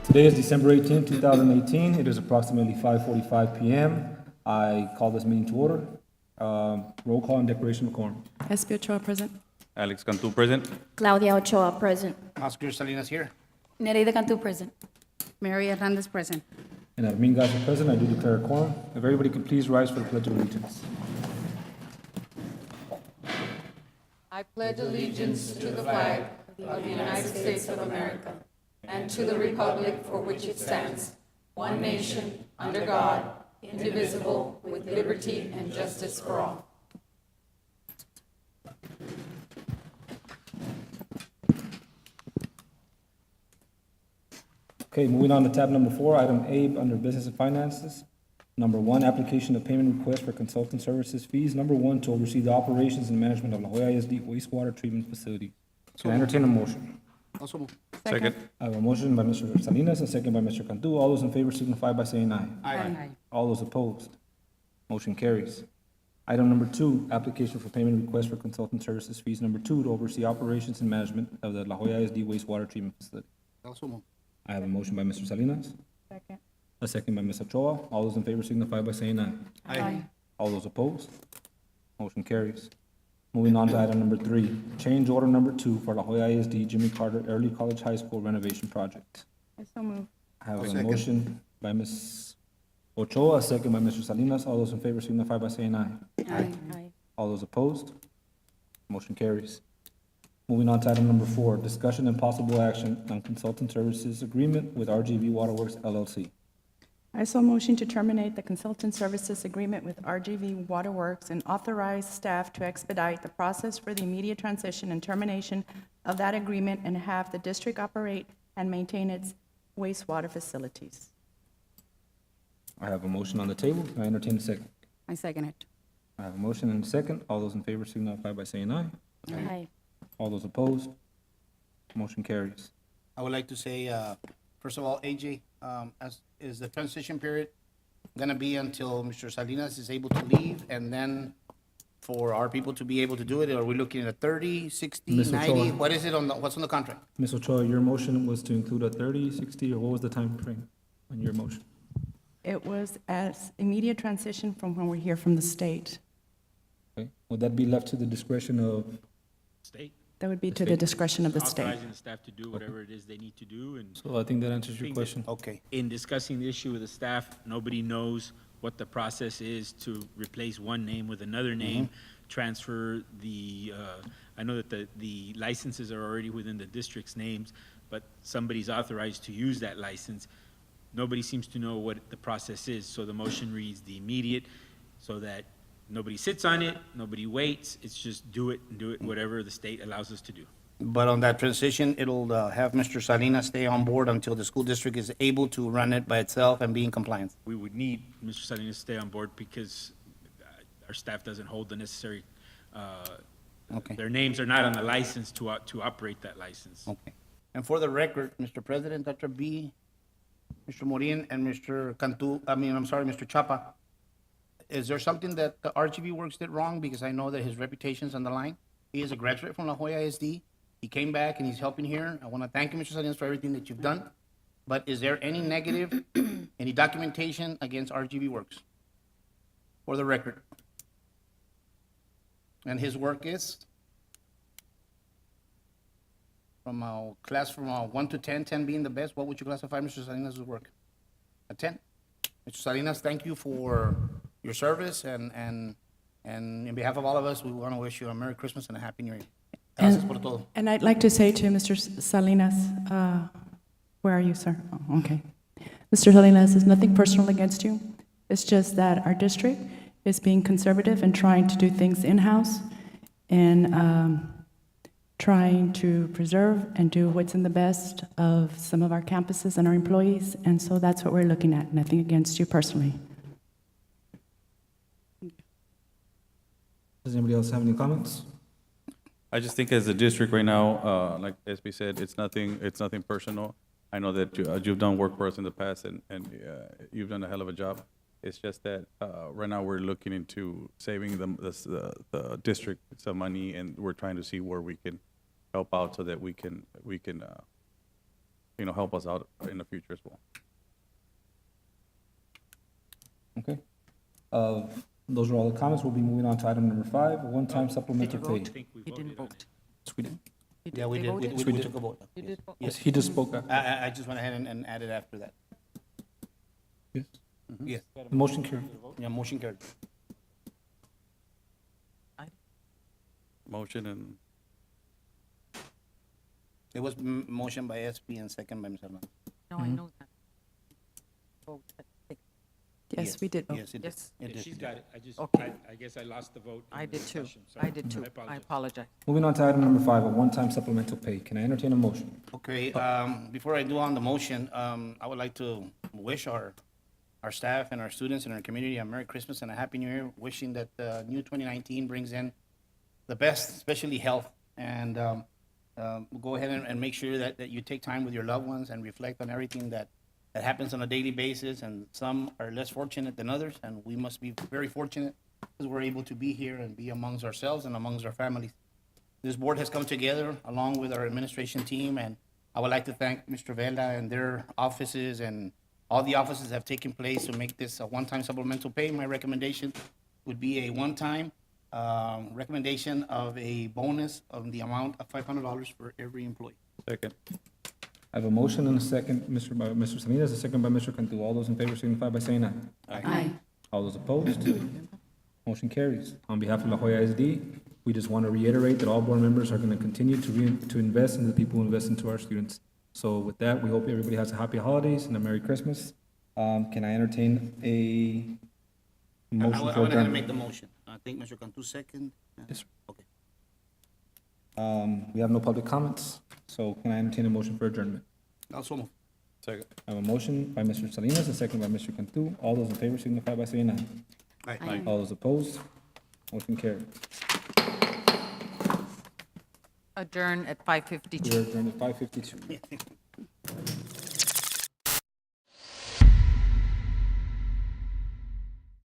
Today is December 18, 2018. It is approximately 5:45 p.m. I call this meeting to order. Roll call and declaration of quorum. SB Ochoa present. Alex Cantu present. Claudia Ochoa, present. Oscar Salinas here. Nereida Cantu, present. Mary Hernandez present. And Armin Garza present, I do declare a quorum. If everybody could please rise for the Pledge of Allegiance. I pledge allegiance to the flag of the United States of America and to the republic for which it stands, one nation, under God, indivisible, with liberty and justice for all. Okay, moving on to tab number 4, item A under Business and Finances. Number 1, application of payment request for consultant services fees. Number 1, to oversee the operations and management of La Joya ISD wastewater treatment facility. Can I entertain a motion? Also move. Second. I have a motion by Mr. Salinas, a second by Mr. Cantu. All those in favor signify by saying aye. Aye. All those opposed? Motion carries. Item number 2, application for payment request for consultant services fees. Number 2, to oversee operations and management of the La Joya ISD wastewater treatment facility. Also move. I have a motion by Mr. Salinas, Second. a second by Ms. Ochoa. All those in favor signify by saying aye. Aye. All those opposed? Motion carries. Moving on to item number 3, change order number 2 for La Joya ISD Jimmy Carter Early College High School renovation project. I so move. I have a Second. motion by Ms. Ochoa, a second by Mr. Salinas. All those in favor signify by saying aye. Aye. All those opposed? Motion carries. Moving on to item number 4, discussion and possible action on consultant services agreement with RGV Waterworks LLC. I so motion to terminate the consultant services agreement with RGV Waterworks and authorize staff to expedite the process for the immediate transition and termination of that agreement and have the district operate and maintain its wastewater facilities. I have a motion on the table. Can I entertain a second? I second it. I have a motion and a second. All those in favor signify by saying aye. Aye. All those opposed? Motion carries. I would like to say, first of all, AJ, is the transition period gonna be until Mr. Salinas is able to leave and then for our people to be able to do it? Or are we looking at 30, 60, Ms. 90? Ochoa. What is it on what's on the contract? Ms. Ochoa, your motion was to include a 30, 60, or what was the time frame on your motion? It was as immediate transition from when we hear from the state. Okay, would that be left to the discretion of, State, That would be The to the state. discretion of the state. authorizing the staff to do whatever it is they need to do. And so I think that answers your question. Okay. in discussing the issue with the staff, nobody knows what the process is to replace one name with another name, transfer the, I know that the licenses are already within the district's names, but somebody's authorized to use that license. Nobody seems to know what the process is, so the motion reads the immediate, so that nobody sits on it, nobody waits, it's just do it, whatever the state allows us to do. But on that transition, it'll have Mr. Salinas stay on board until the school district is able to run it by itself and be in compliance. We would need Mr. Salinas to stay on board because our staff doesn't hold the necessary, Okay. their names are not on the license to operate that license. Okay. And for the record, Mr. President, Dr. B, Mr. Morin, and Mr. Cantu, Mr. Chapa, is there something that the RGV Works did wrong? Because I know that his reputation's on the line. He is a graduate from La Joya ISD. He came back and he's helping here. I want to thank you, Mr. Salinas, for everything that you've done. But is there any negative, any documentation against RGV Works? For the record. And his work is? From a class from 1 to 10, 10 being the best, what would you classify Mr. Salinas' work? A 10? Mr. Salinas, thank you for your service, and in behalf of all of us, we want to wish you a Merry Christmas and a Happy New Year. Gracias por todo. And I'd like to say to Mr. Salinas, where are you, sir? Oh, okay. Mr. Salinas, it's nothing personal against you. It's just that our district is being conservative and trying to do things in-house and trying to preserve and do what's in the best of some of our campuses and our employees. And so that's what we're looking at. Nothing against you personally. Does anybody else have any comments? I just think as a district right now, like SB said, it's nothing personal. I know that you've done work for us in the past and you've done a hell of a job. It's just that right now we're looking into saving the district some money, and we're trying to see where we can help out so that we can help us out in the future as well. Okay. Those are all the comments. We'll be moving on to item number 5, a one-time supplemental pay. I think we voted on it. Yes, we did. Yeah, we did, we took a vote. Yes, he just spoke. I just went ahead and added after that. Yes. Yes, The motion carried. yeah, motion carried. Motion and, It was motion by SP and second by Ms. Hernandez. No, I know that. Vote. Yes, we did vote. Yes, it did. Yes. It Yeah, did. she's got it. I just, Okay. I guess I lost the vote. in I the did too. discussion. Sorry. I did too. I apologize. apologize. Moving on to item number 5, a one-time supplemental pay. Can I entertain a motion? Okay, before I do on the motion, I would like to wish our staff and our students and our community a Merry Christmas and a Happy New Year, wishing that the new 2019 brings in the best, especially health. And go ahead and make sure that you take time with your loved ones and reflect on everything that happens on a daily basis. And some are less fortunate than others, and we must be very fortunate because we're able to be here and be amongst ourselves and amongst our families. This board has come together along with our administration team, and I would like to thank Mr. Vela and their offices, and all the offices have taken place to make this a one-time supplemental pay. My recommendation would be a one-time recommendation of a bonus of the amount of $500 for every employee. second. I have a motion and a second, by Mr. Salinas, a second by Mr. Cantu. All those in favor signify by saying aye. Aye. All those opposed? Motion carries. On behalf of La Joya SD, we just want to reiterate that all board members are going to continue to invest in the people who invest into our students. So with that, we hope everybody has a happy holidays and a Merry Christmas. Can I entertain a motion I for went ahead and make adjournment? the motion. I think Mr. Cantu second. Yes, sir. Okay. We have no public comments, so can I entertain a motion for adjournment? Also move. Second. I have a motion by Mr. Salinas, a second by Mr. Cantu. All those in favor signify by saying aye. Aye. All those opposed? Motion carried. Adjourn at 5:52. We are adjourned at 5:52.